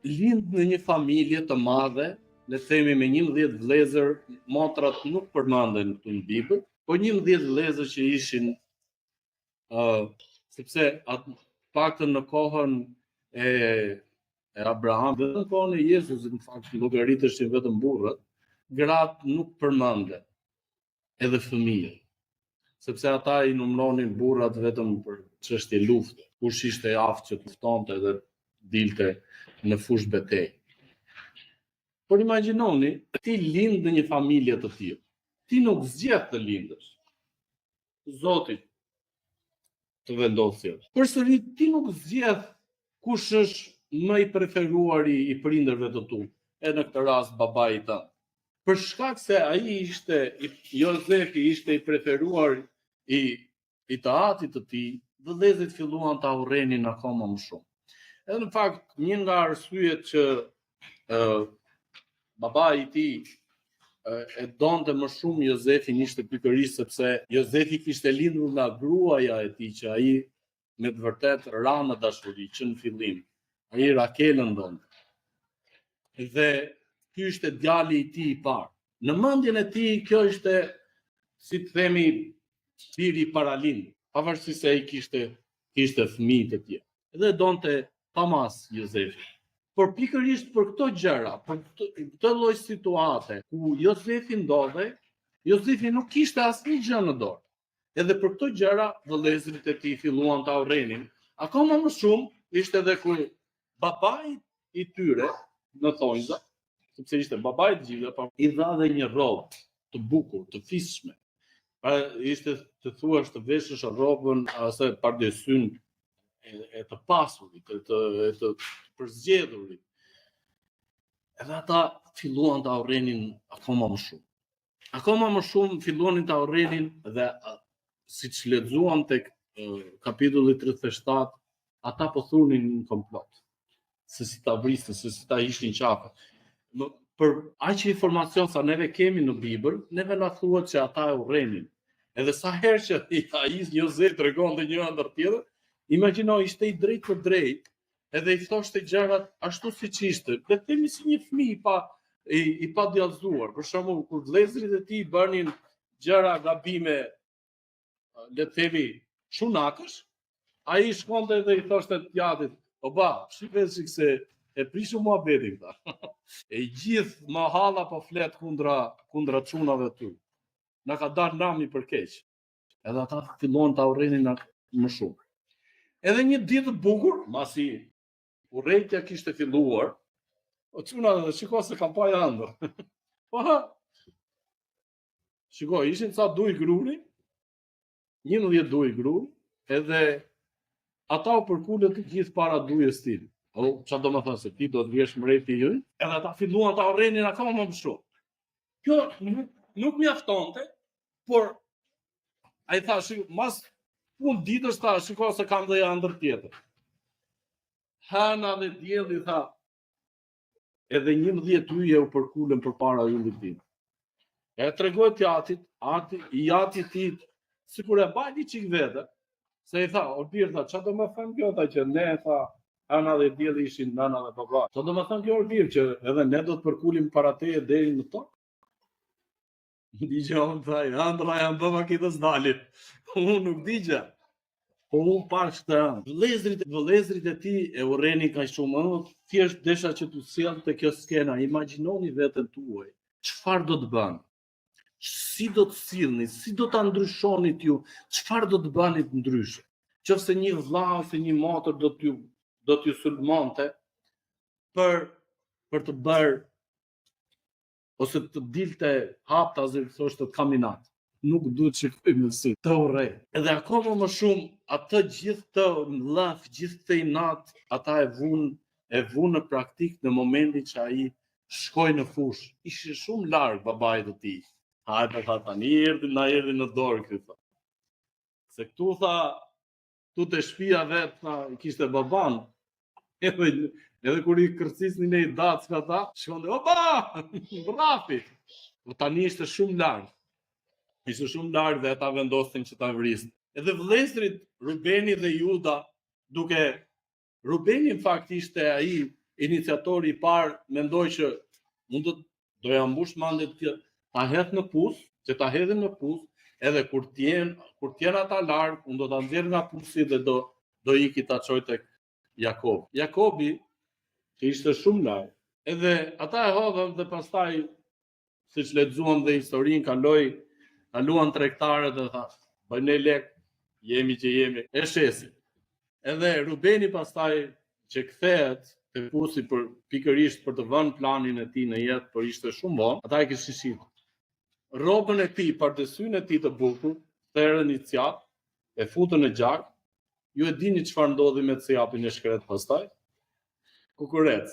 lind në një familje të madhe, le të themi me 11 vëllezër, motrat nuk përmenden këtu në Bibël, po 11 vëllezër që ishin sepse atë paktën në kohën e Abraham dhe në kohën e Jezusit, në fakt llogariteshin vetëm burrat, gratë nuk përmenden, edhe fëmijët, sepse ata i numëronin burrat vetëm për çështje lufte. Kush ishte i aftë që të luftonte dhe dilte në fushë betejë. Por imagjinoni, ti lind në një familje të tillë. Ti nuk zgjedh të lindësh. Zoti të vendosë. Përsëri ti nuk zgjedh kush është më i preferuari i prindërve të tu, e në këtë rast babai i tënd. Për shkak se ai Jozefi ishte i preferuar i të atit të tij, vëllezërit filluan ta urrenin akoma më shumë. Edhe në fakt, një nga arsyet që babai i tij e donte më shumë Jozefin ishte pikërisht sepse Jozefi kishte lindur nga gruaja e tij, që ai me të vërtet ra në dashuri që në fillim. Ai Rakelën donte. Dhe ky ishte djali i tij i parë. Në mendjen e tij kjo ishte, si të themi, biri i paralind, pavarësisht se ai kishte fëmijë të tjerë. Dhe donte pamas Jozefi. Por pikërisht për këto gjëra, për këtë lloj situate ku Jozefi ndodhej, Jozefi nuk kishte asnjë gjë në dorë. Edhe për këto gjëra vëllezërit e tij filluan ta urrenin. Akoma më shumë ishte edhe kur babai i tyre në thonjza, sepse ishte babai i gjithëve, por i dha dhe një rrobë të bukur, të fishme. Ishte të thuash të veshësh rrobën ose pardesyn e të pasurit, e të përzgjedhurit. Edhe ata filluan ta urrenin akoma më shumë. Akoma më shumë filluan ta urrenin dhe siç lexuam tek kapitulli 37, ata po thunin një komplot. Se si ta vrisnin, se si ta ishin qafe. Për aq informacion sa neve kemi në Bibël, neve na thuhet që ata e urrenin. Edhe sa herë që ai Jozef tregonte një ëndër tjetër, imagjino ishte i drejtë për drejtë, edhe i thoshte gjërat ashtu siç ishte. Le të themi si një fëmijë i pa djallëzuar. Për shembull, kur vëllezërit e tij bënin gjëra gabime, le të themi shunakësh, ai shkonte dhe i thoshte djathtit, "O ba, shifesh se e prishu muhabetin këta." E gjithë mahalla po flet kundra çunave ty. Na ka darë nami për keq. Edhe ata filluan ta urrenin më shumë. Edhe një ditë të bukur, masi urrejtja kishte filluar, o çuna dhe shiko se kam pa ëndër. Po shiko, ishin ca duj gruri, 11 duj gruri, edhe ata u përkulën të gjithë para dujës tim. Çfarë do të thonë se ti do të vjesh mreti i ynë? Edhe ata filluan ta urrenin akoma më shumë. Kjo nuk mjaftonte, por ai thash, mas punë ditës tha, shiko se kam dhe ëndër tjetër. Hana dhe dielli tha, edhe 11 yje u përkulën përpara yllit tim. E tregoi atit, i tij, sikur e bajti çik vete, se i tha, o bir tha, çfarë do më thënë kjo tha që ne tha, Ana dhe dielli ishin nana dhe baba. Çfarë do më thënë kjo Orbir që edhe ne do të përkulim para teje deri në tokë? Digjon tha, ëndra janë bëma kitës dalin. Unë nuk digja. Po unë pash të vëllezërit e tij e urrenin kaq shumë, thjesht desha që t'u sjellte kjo skena. Imagjinoni veten tuaj. Çfarë do të bëni? Si do të sillni? Si do ta ndryshonit ju? Çfarë do të bëni të ndryshe? Qofse një vëlla ose një motër do t'ju sulmonte për të bërë ose të dilte hapta ose thoshte kaminat. Nuk duhet që shikojmë si të urrej. Edhe akoma më shumë atë gjithë të mllaf, gjithë të inat, ata e vun në praktik në momentin që ai shkoi në fushë. Ishte shumë larg babai të tij. Hajde tha tani na erdhi në dorë ky tha. Se këtu tha, tu te shtëpia vet tha, kishte baban. Edhe kur i kërcisnin e i dacka ta, shkonde, opa, brafi. Po tani ishte shumë larg. Ishte shumë larg dhe ata vendosin që ta vrisin. Edhe vëllezërit Rubeni dhe Juda, Rubeni në fakt ishte ai iniciatori I parë mendoi që mund të doja mbush mendjet ta hedh në pus, që ta hedhim në pus, edhe kur t'jen ata larg, unë do ta nxjerr nga pusi dhe do iki ta çoj tek Jakob. Jakobi që ishte shumë larg. Edhe ata e hodhën dhe pastaj, siç lexuam dhe historinë, kaluan tregtarët dhe tha, bëjnë lek, jemi që jemi, e shesin. Edhe Rubeni pastaj që kthehet te pusi pikërisht për të vënë planin e tij në jetë, por ishte shumë vonë, ata e kishin shitur. Rrobën e tij, pardesyn e tij të bukur, therrën I cjap, e futën në gjak. Ju e dini çfarë ndodhi me cjapin e shkret pastaj? Kukurec.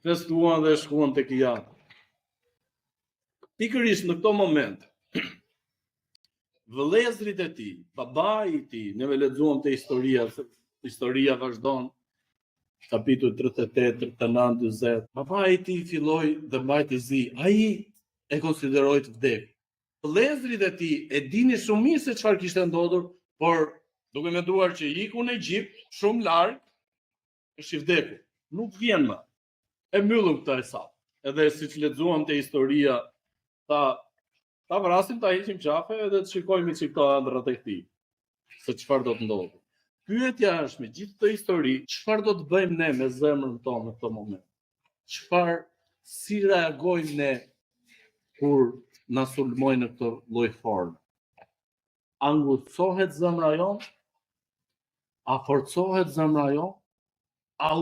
Festuan dhe shkuan tek Jan. Pikërisht në këto momente, vëllezrit e tij, babai I tij, neve lexuam te historia vazhdon, kapitull 38, 39, 40. Babai I tij filloi dhe mbajti zi. Ai e konsideroi të vdekur. Vëllezrit e tij e dini shumë mirë se çfarë kishte ndodhur, por duke menduar që iku në Egjipt, shumë larg, është I vdekur. Nuk vjen më. E mbyllëm këtë hesap. Edhe siç lexuam te historia, ta vrasim, ta heqim qafe edhe të shikojmë që këto ëndrat e këtij. Se çfarë do të ndodhë. Pyetja është me gjithë këtë histori, çfarë do të bëjmë ne me zemrën tonë në këtë moment? Si reagojmë ne kur na sulmojnë në këtë lloj forme? A ngutësohet zemra jonë? A forcohet zemra jonë? A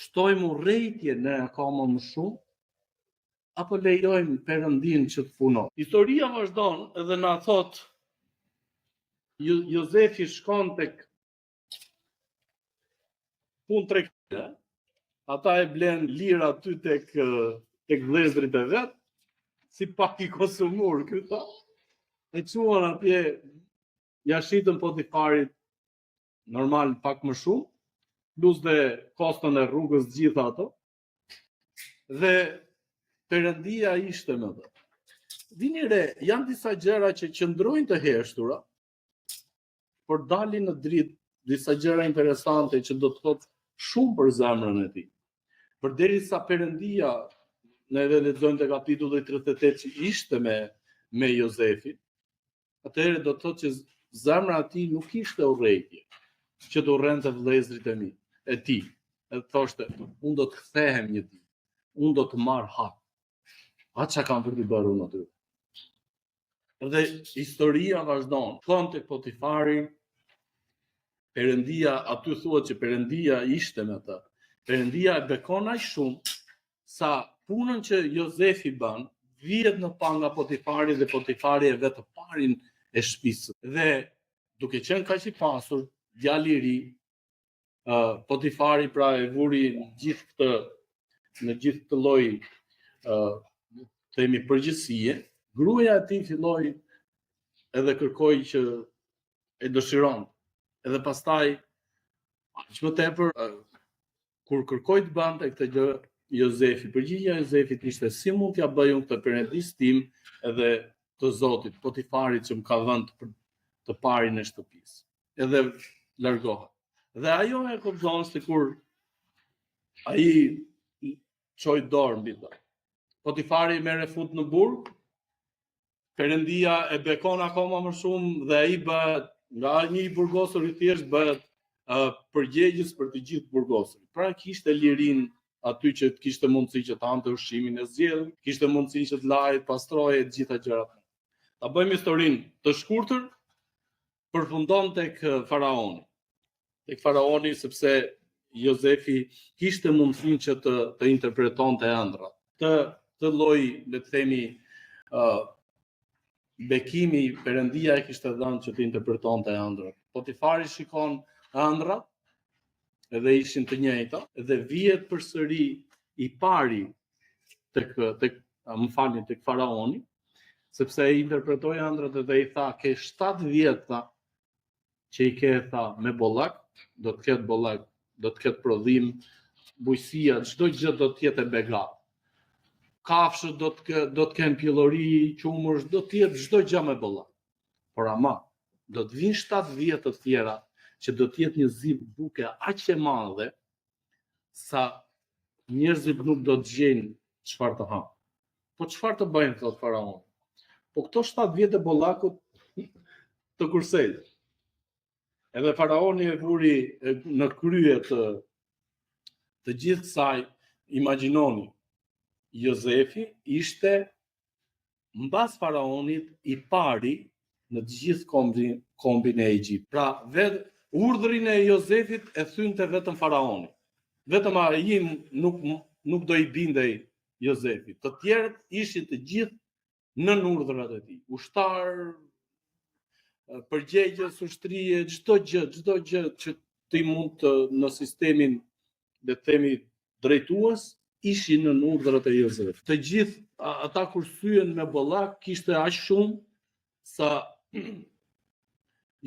shtojmë urrejtje ne akoma më shumë? Apo lejojmë Perëndin që të punojë? Historia vazhdon edhe na thot Jozefi shkon tek punë tregtare. Ata e blen lira aty tek vëllezrit e vet, si pak I konsumur këta. E çuan atje, ja shitën Potifarit, normal pak më shumë, plus dhe kostën e rrugës gjitha ato. Dhe Perëndia ishte me të. Vini re, janë disa gjëra që qëndrojnë të heshtura, por dalin në dritë disa gjëra interesante që do të thotë shumë për zemrën e tij. Përderisa Perëndia, ne edhe lexojmë te kapitulli 38 që ishte me Jozefin, atëherë do të thotë që zemra e tij nuk ishte urrejtje, që të urrente vëllezrit e tij. E thoshte, unë do të kthehem një ditë, unë do të marr hak. Çka kam për të bërë unë aty. Dhe historia vazhdon. Shkon tek Potifari, Perëndia, aty thuhet që Perëndia ishte me të. Perëndia e bekon aq shumë sa punën që Jozefi bën, vihet në pa nga Potifari dhe Potifari e vet të parin e shtëpisë. Dhe duke qenë kaq I pasur, djali I ri, Potifari pra e vuri në gjithë këtë lloj themi përgjësie, gruaja e tij filloi edhe kërkoi që e dëshiron. Edhe pastaj, aq më tepër, kur kërkoi të bante këtë gjë Jozefi, përgjigjja e Jozefit ishte si mund t'ja bëj unë këtë perëndis tim edhe të Zotit, Potifarit që më ka vënë të parin e shtëpisë. Edhe largohet. Dhe ajo e kupton se kur ai çoi dorë mbi të. Potifari merre fut në burg, Perëndia e bekon akoma më shumë dhe ai bëhet nga një burgosur I thjesht bëhet përgjegjës për të gjithë burgosurit. Pra kishte lirinë aty që kishte mundësi që të hante ushqimin e zgjedhur, kishte mundësi që të lajë, pastroje të gjitha gjërat. Ta bëjmë historinë të shkurtër, përfundon tek faraoni. Tek faraoni sepse Jozefi kishte mundësinë që të interpretonte ëndrat. Të lloj, le të themi, bekimi Perëndia e kishte dhënë që të interpretonte ëndrat. Potifari shikon ëndrat, edhe ishin të njëjta, dhe vihet përsëri I pari tek faraoni, sepse I interpretoi ëndrat dhe I tha, ke 7 vjet që I ke tha me bollak, do të ketë bollak, do të ketë prodhim, bujësia, çdo gjë do të jetë e begat. Kafshët do të kenë pjellori, qumësh, do të jetë çdo gjë me bollak. Por ama, do të vinë 7 vjet të tjera që do të jetë një zi buke aq e madhe sa njerëzit nuk do të gjejnë çfarë të hanë. Po çfarë të bëjnë, thot faraoni? Po këto 7 vjet e bollakut të kurselë. Edhe faraoni e vuri në krye të gjithë kësaj, imagjinoni, Jozefi ishte mbas faraonit i pari në të gjithë kombin e Egjipt. Pra, vetë urdhrin e Jozefit e thynte vetëm faraoni. Vetëm ai nuk do i bindej Jozefit. Të tjerët ishin të gjithë nën urdhrat e tij. Ushtar, përgjegjës, ushtrie, çdo gjë që ti mund të në sistemin, le të themi, drejtues, ishin në urdhrat e Jozefit. Të gjithë ata kur thyen me bollak kishte aq shumë sa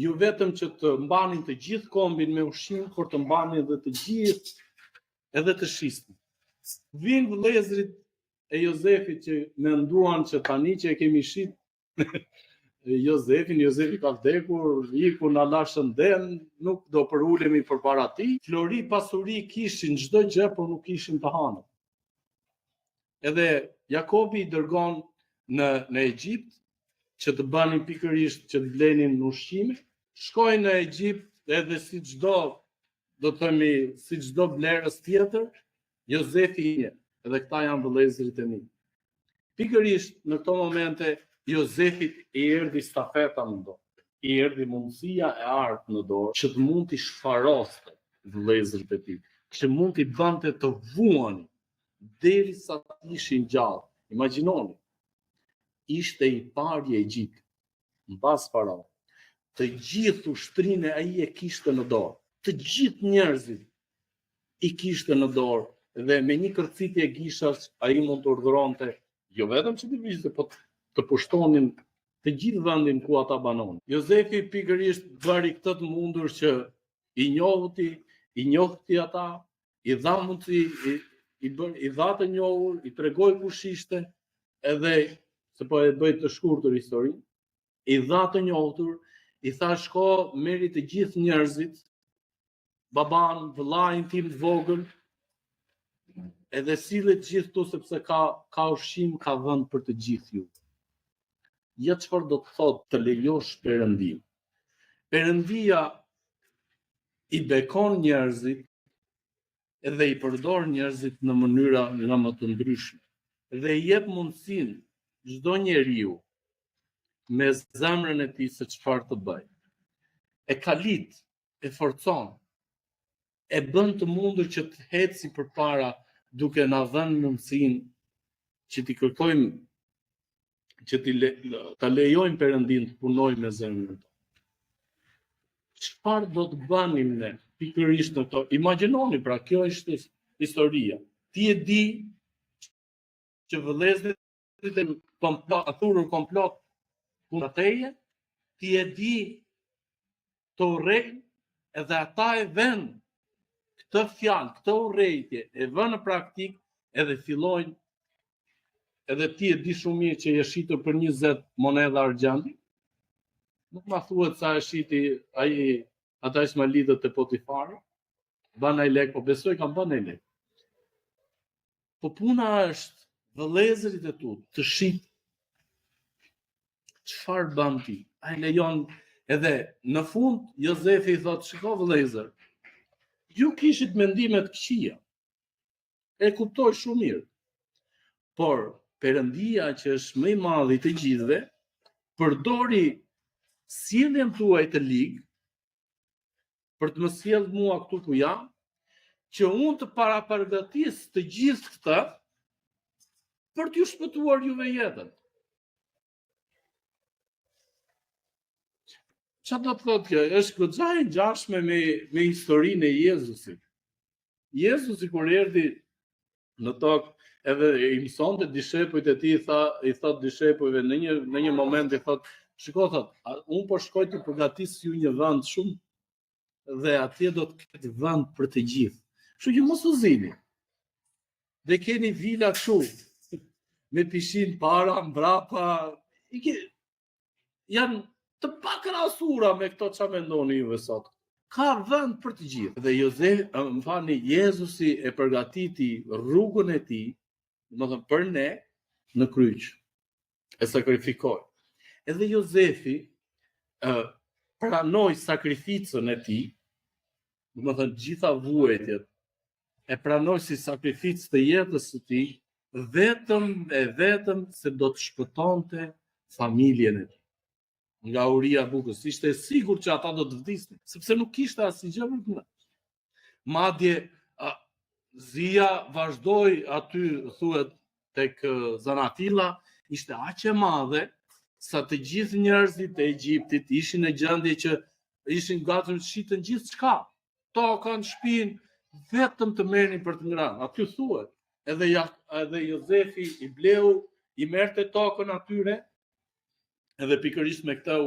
ju vetëm që të mbanin të gjithë kombin me ushqim, por të mbanin edhe të gjithë, edhe të shisnin. Vinë vëllezërit e Jozefit që menduan që tani që e kemi shit Jozefi ka vdekur, iku na la shënden, nuk do përulemi përpara tij. Flori, pasuri kishin çdo gjë, por nuk kishin të hanë. Edhe Jakobi i dërgon në Egjipt që të banin pikërisht që të blenin në ushqime. Shkojnë në Egjipt edhe si çdo blerës tjetër, Jozefi edhe këta janë vëllezërit e mi. Pikërisht në këto momente Jozefit i erdhi stafeta në dorë, i erdhi mundësia e artë në dorë që të mund t'i shfaroste vëllezërit e tij, që mund t'i bante të vuani derisa të ishin gjallë. Imagjinoni, ishte i pari e Egjiptit, mbas faraonit. Të gjithë ushtrinë ai e kishte në dorë. Të gjithë njerëzit i kishte në dorë dhe me një kërcitje gishash ai mund të urdhëronte jo vetëm që të vishte, po të pushtonin të gjithë vendin ku ata banonin. Jozefi pikërisht bëri këtë të mundur që i njohti ata, i dha mundësi, i dha të njohur, i tregoi kush ishte, edhe se po e bëj të shkurtër historinë, i dha të njohur, i tha shko merri të gjithë njerëzit, baban, vëllain tim të vogël, edhe sillet gjithë këtu sepse ka ushqim, ka vend për të gjithë ju. Ja çfarë do të thotë të lejosh Perëndim. Perëndia i bekon njerëzit edhe i përdor njerëzit në mënyra më të ndryshme. Dhe i jep mundësinë çdo njeriu me zemrën e tij se çfarë të bëjë. E kalit, e forcon, e bën të mundur që të heci përpara duke na dhënë mundësinë që t'i kërkojmë, që ta lejojmë Perëndin të punojë me zemrën tonë. Çfarë do të bënim ne pikërisht në to? Imagjinoni, pra, kjo është historia. Ti e di që vëllezërit e thurur komplot kundër teje, ti e di të urrejnë, edhe ata e vënë këtë fjalë, këtë urrejtje, e vënë në praktik edhe fillojnë. Edhe ti e di shumë mirë që je shitur për 20 monedha argjendi. Nuk ma thuhet sa e shiti ai ata ismaelitët te Potifari. Ban ai lek, po besoj kam ban ai lek. Po puna është vëllezërit e tu të shit. Çfarë bën ti? Ai lejon edhe në fund Jozefi i thotë, shiko vëllezër, ju kishit mendime të këqija. E kuptoj shumë mirë. Por Perëndia që është më i madhi të gjithëve, përdori sjelljen tuaj të ligë për të më sjellë mua këtu ku jam, që unë të parapargatis të gjithë këta për t'ju shpëtuar juve jetën. Çfarë do të thotë kjo? Është goxha e ngjashme me historinë e Jezusit. Jezusi kur erdhi në tokë, edhe i mësonte dishepujt e tij, i thot dishepujve në një moment i thot, shiko thot, unë po shkoj të përgatis ju një vend shumë dhe atje do të ketë vend për të gjithë. Kështu që mos u zini. Dhe keni vila kështu me pishin para, mbrapa, janë të pakrahasura me këto çfarë mendoni juve sot. Ka vend për të gjithë. Dhe Jezusi e përgatiti rrugën e tij, domethënë për ne në kryq. E sakrifikoi. Edhe Jozefi pranoi sakrificën e tij, domethënë gjitha vuajtjet e pranoi si sakrificë të jetës së tij, vetëm se do të shpëtonte familjen e tij nga uria e bukës. Ishte e sigurt që ata do të vdisnin, sepse nuk kishte asgjë më të. Madje Zia vazhdoi aty, thuhet tek Zanatilla, ishte aq e madhe sa të gjithë njerëzit e Egjiptit ishin në gjendje që ishin gati të shiten gjithçka, tokën, shtëpinë, vetëm të merrnin për të ngrënë. Aty thuhet, edhe Jozefi i bleu, i merrte tokën atyre, edhe pikërisht me këtë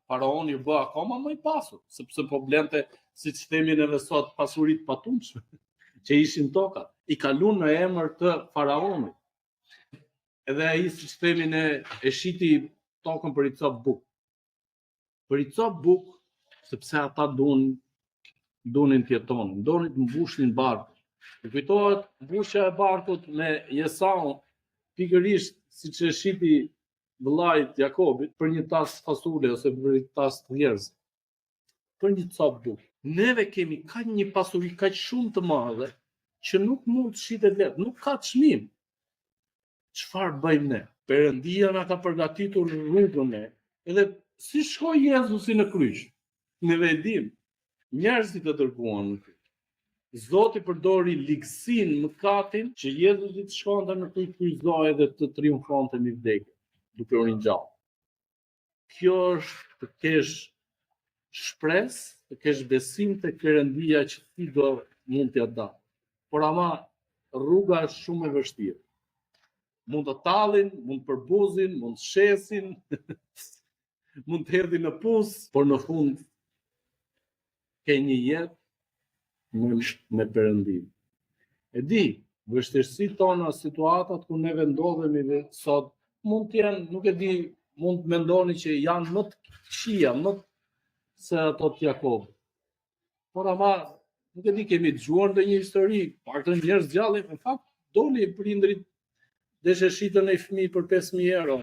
faraoni u bë akoma më i pasur, sepse po blente, siç themin edhe sot, pasuritë patundshme që ishin tokat. I kalun në emër të faraonit. Edhe ai, siç themin, e shiti tokën për i cop bukë. Për i cop bukë, sepse ata dunin të jetonin, donin të mbushnin barkun. Ju kujtohet mbushja e barkut me Jesaun, pikërisht siç e shiti vëllait Jakobit për një tas fasule ose për një tas thjerrës. Për një cop bukë. Neve kemi kaq një pasuri kaq shumë të madhe që nuk mund të shitet lehtë, nuk ka çmim. Çfarë bëjmë ne? Perëndia na ka përgatitur rrugën e, edhe si shkoi Jezusi në kryq. Neve e dim, njerëzit e dërguan në kryq. Zoti përdori ligësinë, mëkatin, që Jezusi të shkonte në kryq, kryqëzoi dhe të triumfonte mbi vdekjen, duke u ringjallë. Kjo është të kesh shpresë, të kesh besim te Perëndia që ti do mund t'ja dha. Por ama rruga është shumë e vështirë. Mund të tallin, mund të përbuzin, mund të shesin, mund të hedhin në pus, por në fund ke një jetë me Perëndimin. E di, vështirësitë tona, situatat ku ne vendodhemi sot, mund të jenë, nuk e di, mund të mendoni që janë më të këqija, më se ato të Jakobit. Por ama, nuk e di, kemi dëgjuar ndonjë histori, paktën njerëz gjallë, në fakt, doli prindrit deshe shitën e fëmijë për 5.000 euro.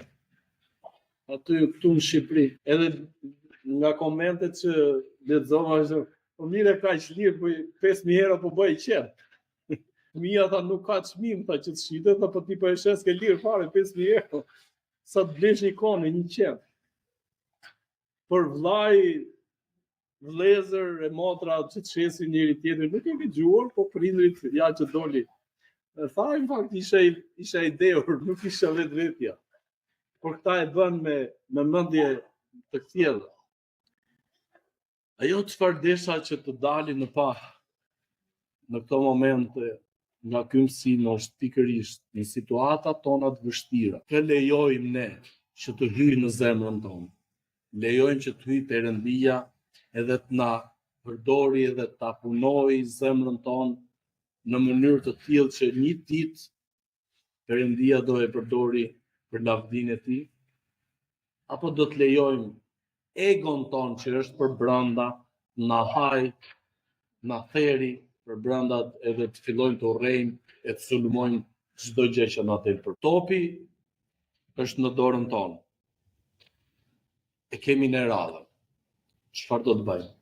Aty këtu në Shqipëri. Edhe nga komentet që lexova, po mire kaq lirë, po 5.000 euro po bëj qet. Fëmia tha nuk ka çmim, tha që të shitet, apo ti po e shes ke lirë fare 5.000 euro. Sa të blesh një kone, një qet. Për vllai, vëllezër e motra që të shesin njëri tjetrin, nuk e ke dëgjuar, po prindrit ja që doli. Tha, në fakt, isha ideur, nuk isha vetvetja. Por këta e bën me mendje të thjellë. Ajo çfarë desha që të dalin në këto momente nga ky mësim është pikërisht në situatat tona të vështira. Të lejojmë ne që të hyjë në zemrën tonë. Lejojmë që të hyjë Perëndia edhe të na përdori edhe ta punojë zemrën tonë në mënyrë të tillë që një ditë Perëndia do e përdori për lavdinë e tij, apo do të lejojmë egon ton që është për brenda, na haj, na theri për brenda, edhe të fillojmë të urrejmë e të sulmojmë çdo gjë që na del për topi, është në dorën tonë. E kemi ne radhën. Çfarë do të bëjmë?